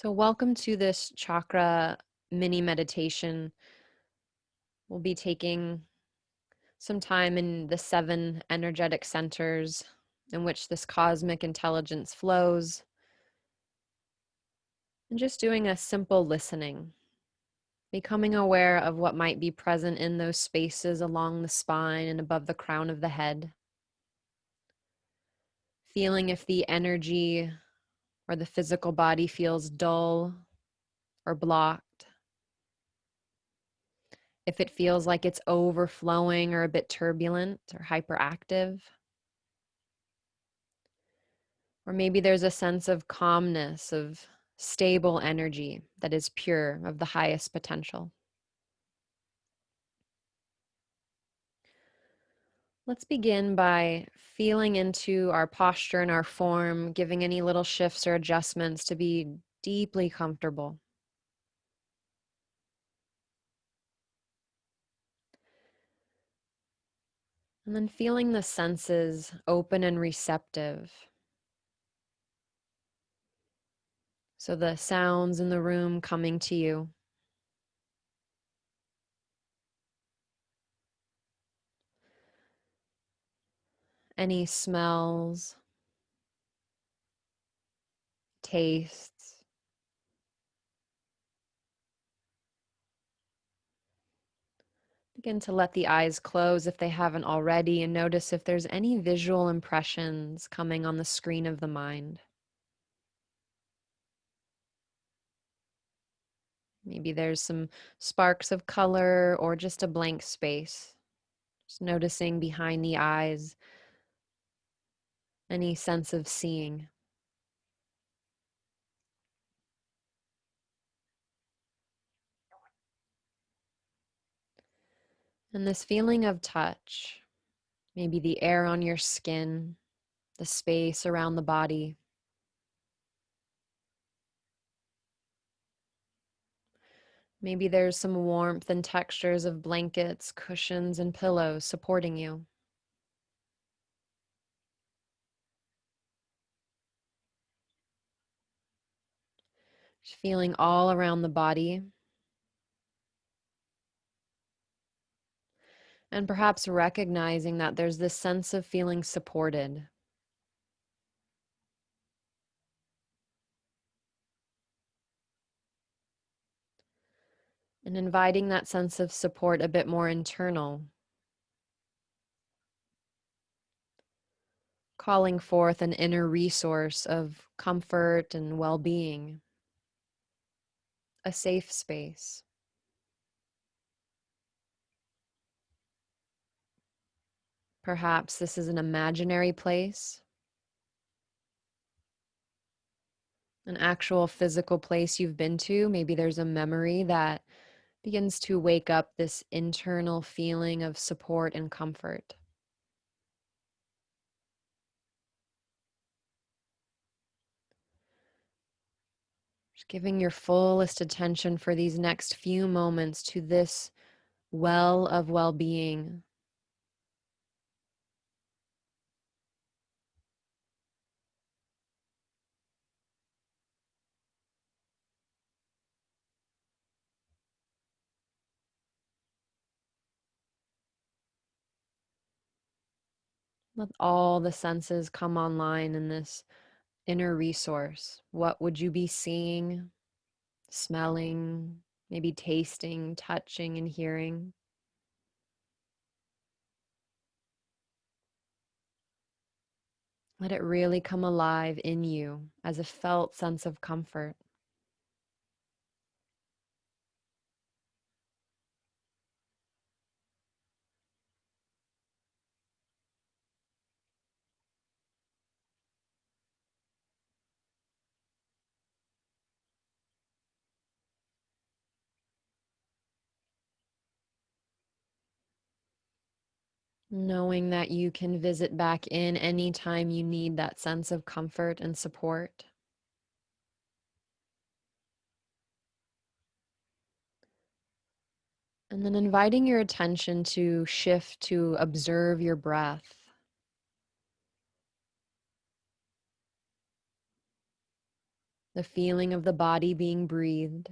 So, welcome to this chakra mini meditation. We'll be taking some time in the 7 energetic centers in which this cosmic intelligence flows, and just doing a simple listening, becoming aware of what might be present in those spaces along the spine and above the crown of the head, feeling if the energy or the physical body feels dull or blocked, if it feels like it's overflowing or a bit turbulent or hyperactive. Or maybe there's a sense of calmness, of stable energy that is pure, of the highest potential. Let's begin by feeling into our posture and our form, giving any little shifts or adjustments to be deeply comfortable. And then feeling the senses open and receptive. So the sounds in the room coming to you. Any smells, tastes. Begin to let the eyes close if they haven't already, and notice if there's any visual impressions coming on the screen of the mind. Maybe there's some sparks of color or just a blank space. Just noticing behind the eyes any sense of seeing. And this feeling of touch, maybe the air on your skin, the space around the body. Maybe there's some warmth and textures of blankets, cushions, and pillows supporting you. Just feeling all around the body, and perhaps recognizing that there's this sense of feeling supported. And inviting that sense of support a bit more internal, calling forth an inner resource of comfort and well-being, a safe space. Perhaps this is an imaginary place, an actual physical place you've been to. Maybe there's a memory that begins to wake up this internal feeling of support and comfort. Just giving your fullest attention for these next few moments to this well of well-being. Let all the senses come online in this inner resource. What would you be seeing, smelling, maybe tasting, touching, and hearing? Let it really come alive in you as a felt sense of comfort. Knowing that you can visit back in anytime you need that sense of comfort and support. And then inviting your attention to shift to observe your breath. the feeling of the body being breathed.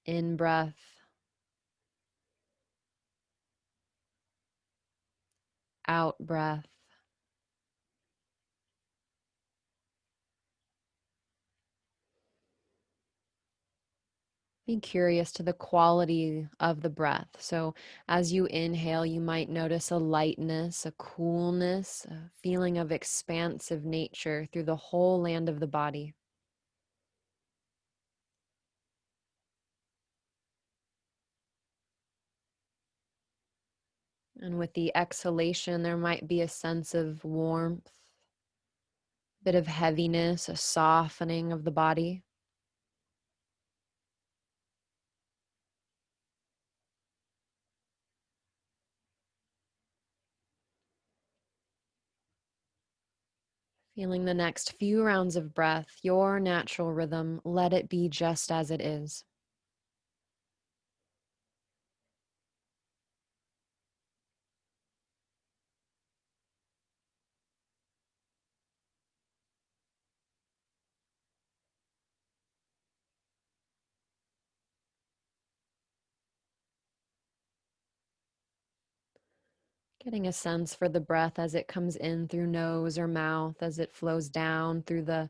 In breath, out breath. Be curious to the quality of the breath. So, as you inhale, you might notice a lightness, a coolness, a feeling of expansive nature through the whole land of the body. And with the exhalation, there might be a sense of warmth, a bit of heaviness, a softening of the body. Feeling the next few rounds of breath, your natural rhythm, let it be just as it is. Getting a sense for the breath as it comes in through nose or mouth, as it flows down through the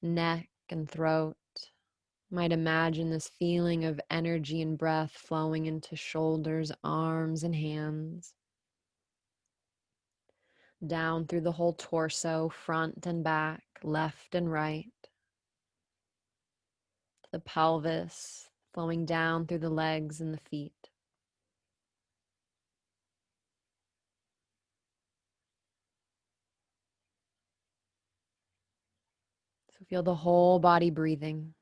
neck and throat. Might imagine this feeling of energy and breath flowing into shoulders, arms, and hands. Down through the whole torso, front and back, left and right. The pelvis, flowing down through the legs and the feet. So feel the whole body breathing.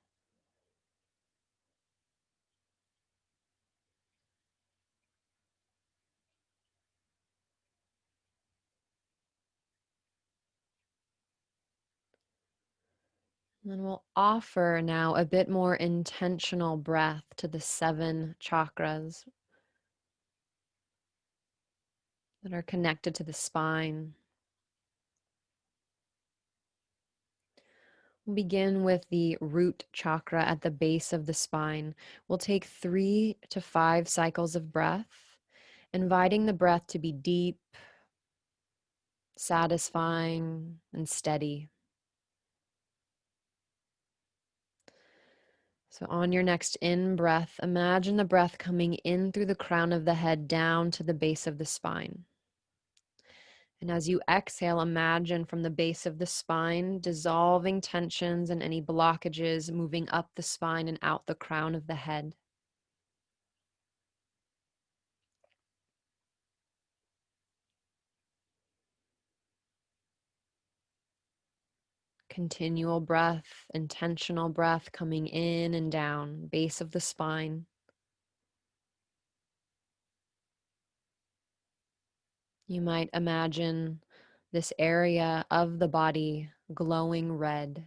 And then we'll offer now a bit more intentional breath to the 7 chakras that are connected to the spine. We'll begin with the root chakra at the base of the spine. We'll take 3 to 5 cycles of breath, inviting the breath to be deep, satisfying, and steady. So, on your next in breath, imagine the breath coming in through the crown of the head down to the base of the spine. And as you exhale, imagine from the base of the spine, dissolving tensions and any blockages, moving up the spine and out the crown of the head. Continual breath, intentional breath coming in and down, base of the spine. You might imagine this area of the body glowing red.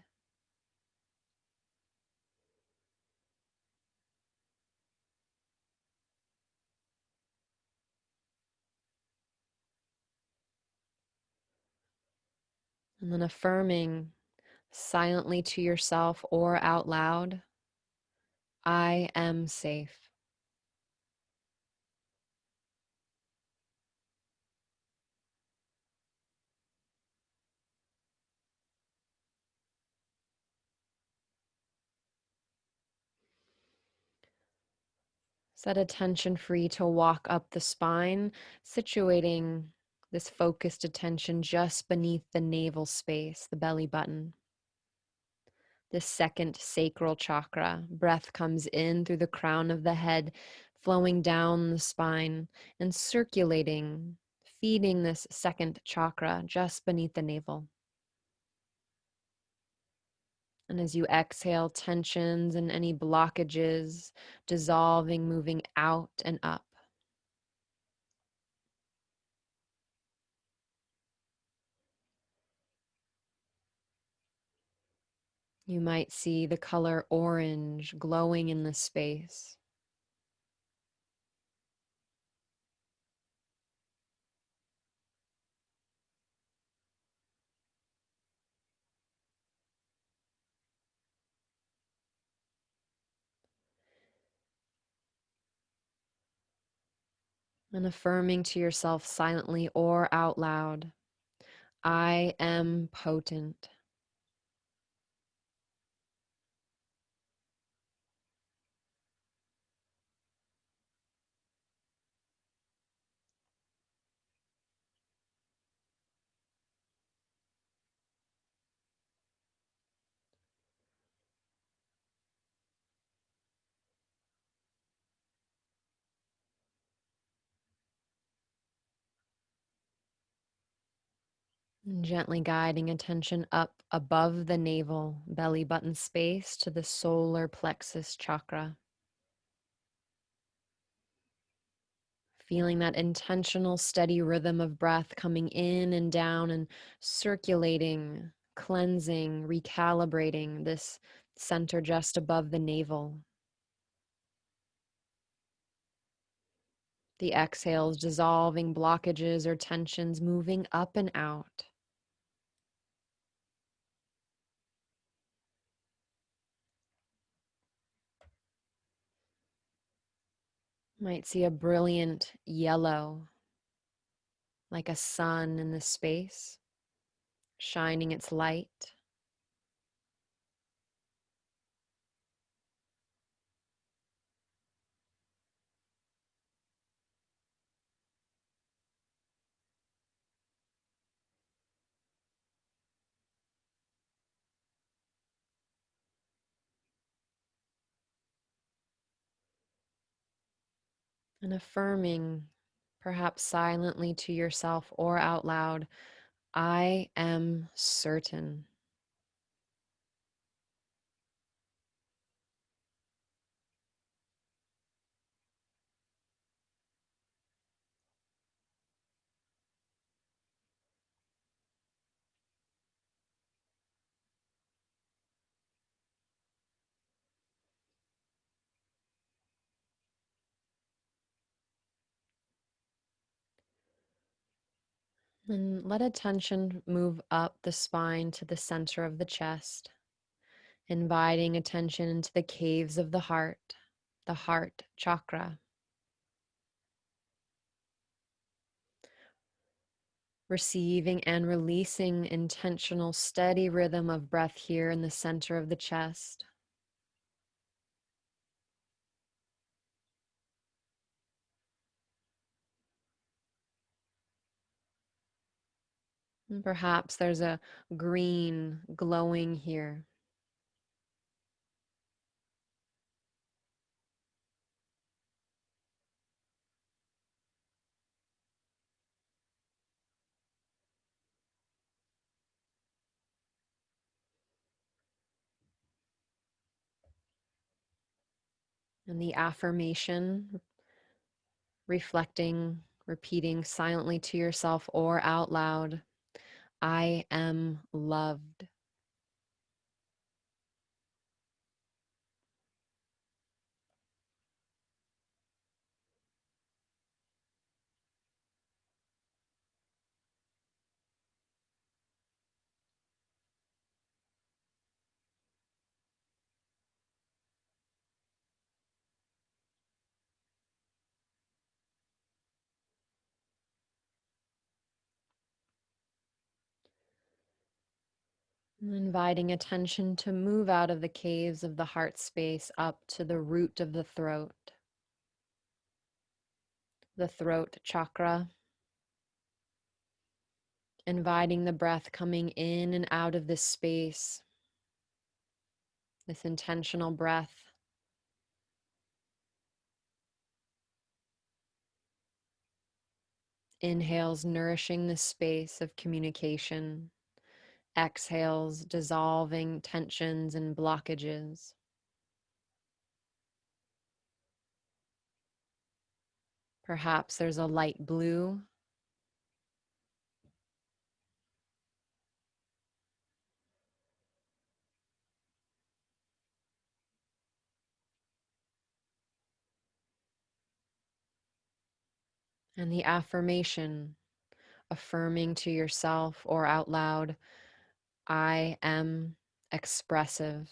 And then affirming silently to yourself or out loud, I am safe. Set attention free to walk up the spine, situating this focused attention just beneath the navel space, the belly button. The second sacral chakra. Breath comes in through the crown of the head, flowing down the spine and circulating, feeding this second chakra just beneath the navel. And as you exhale, tensions and any blockages dissolving, moving out and up. You might see the color orange glowing in the space. And affirming to yourself silently or out loud, I am potent. And gently guiding attention up above the navel, belly button space to the solar plexus chakra. Feeling that intentional, steady rhythm of breath coming in and down and circulating, cleansing, recalibrating this center just above the navel. The exhales dissolving blockages or tensions, moving up and out. Might see a brilliant yellow, like a sun in the space, shining its light. And affirming, perhaps silently to yourself or out loud, I am certain. And let attention move up the spine to the center of the chest, inviting attention into the caves of the heart chakra. Receiving and releasing intentional, steady rhythm of breath here in the center of the chest. And perhaps there's a green glowing here. And the affirmation, reflecting, repeating silently to yourself or out loud, I am loved. And inviting attention to move out of the caves of the heart space up to the root of the throat chakra. Inviting the breath coming in and out of this space, this intentional breath. Inhales nourishing the space of communication. Exhales dissolving tensions and blockages. Perhaps there's a light blue. And the affirmation, affirming to yourself or out loud, I am expressive.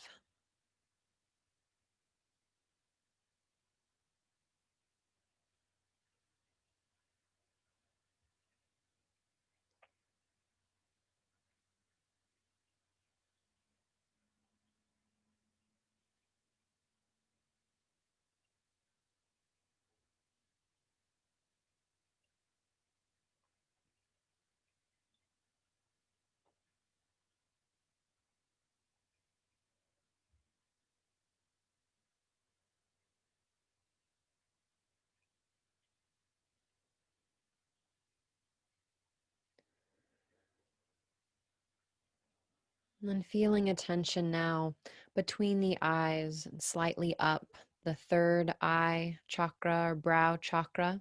And then feeling a tension now between the eyes and slightly up the third eye chakra or brow chakra.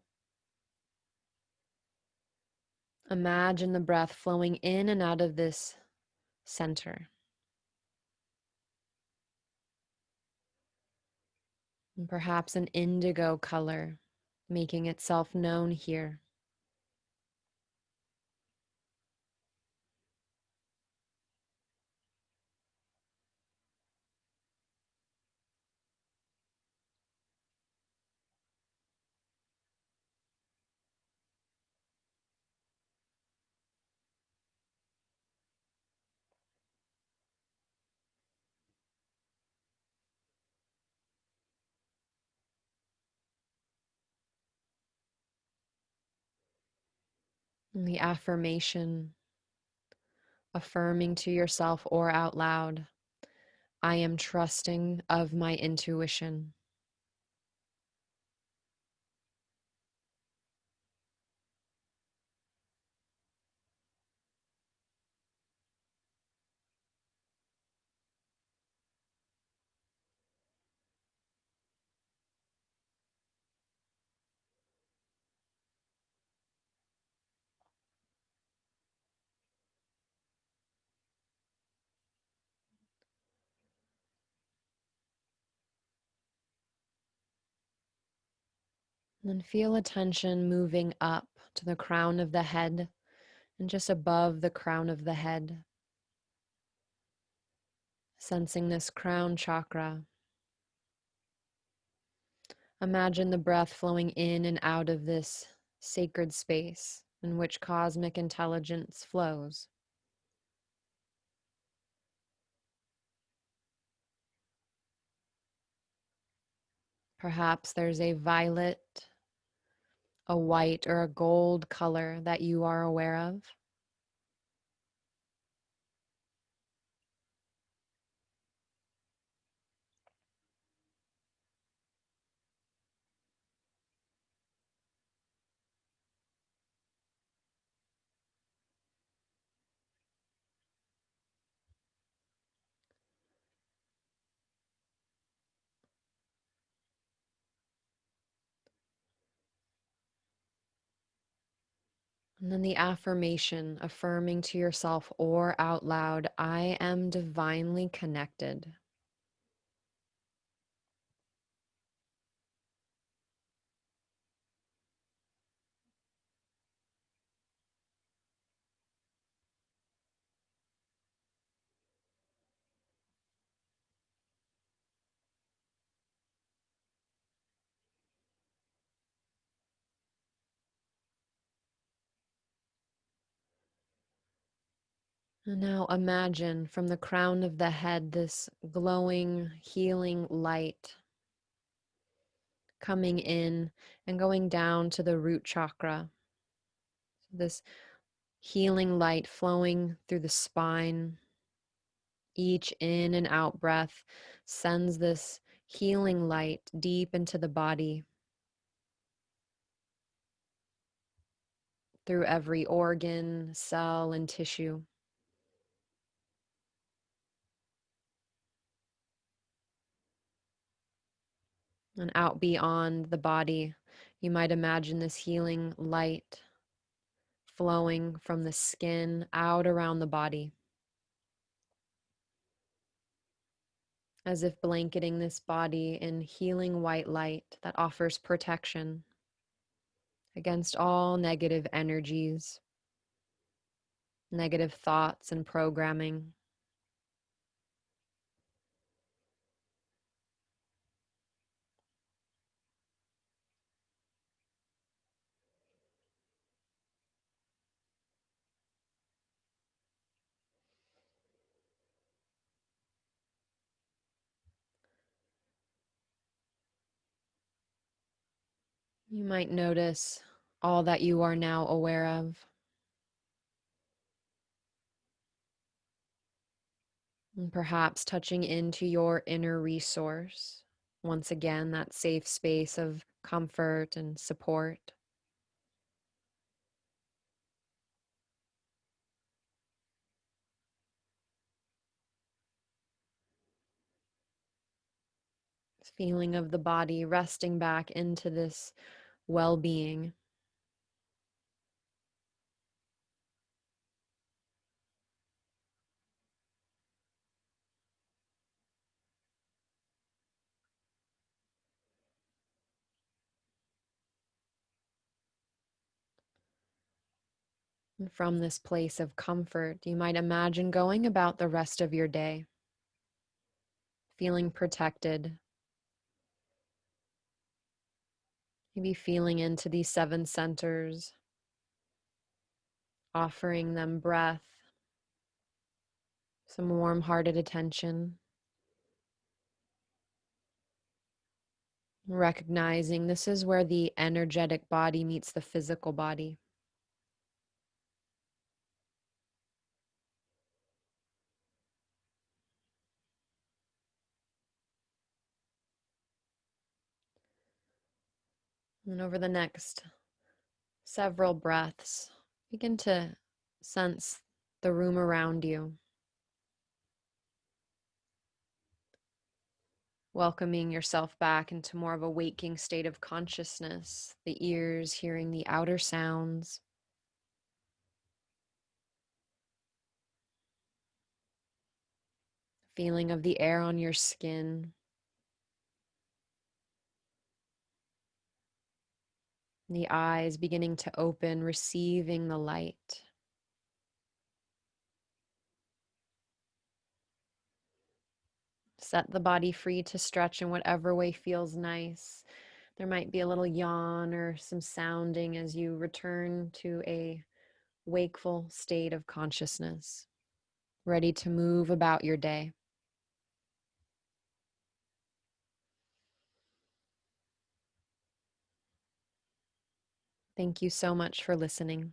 Imagine the breath flowing in and out of this center. And perhaps an indigo color making itself known here. And the affirmation, affirming to yourself or out loud, I am trusting of my intuition. And then feel attention moving up to the crown of the head and just above the crown of the head. Sensing this crown chakra. Imagine the breath flowing in and out of this sacred space in which cosmic intelligence flows. Perhaps there's a violet, a white, or a gold color that you are aware of. And then the affirmation, affirming to yourself or out loud, I am divinely connected. And now imagine from the crown of the head this glowing, healing light coming in and going down to the root chakra. This healing light flowing through the spine. Each in and out breath sends this healing light deep into the body, through every organ, cell, and tissue. And out beyond the body, you might imagine this healing light flowing from the skin out around the body, as if blanketing this body in healing white light that offers protection against all negative energies, negative thoughts, and programming. You might notice all that you are now aware of, and perhaps touching into your inner resource. Once again, that safe space of comfort and support. This feeling of the body resting back into this well-being. And from this place of comfort, you might imagine going about the rest of your day, feeling protected, maybe feeling into these 7 centers, offering them breath, some warm-hearted attention, recognizing this is where the energetic body meets the physical body. And over the next several breaths, begin to sense the room around you, welcoming yourself back into more of a waking state of consciousness, the ears hearing the outer sounds, feeling of the air on your skin, the eyes beginning to open, receiving the light. Set the body free to stretch in whatever way feels nice. There might be a little yawn or some sounding as you return to a wakeful state of consciousness, ready to move about your day. Thank you so much for listening.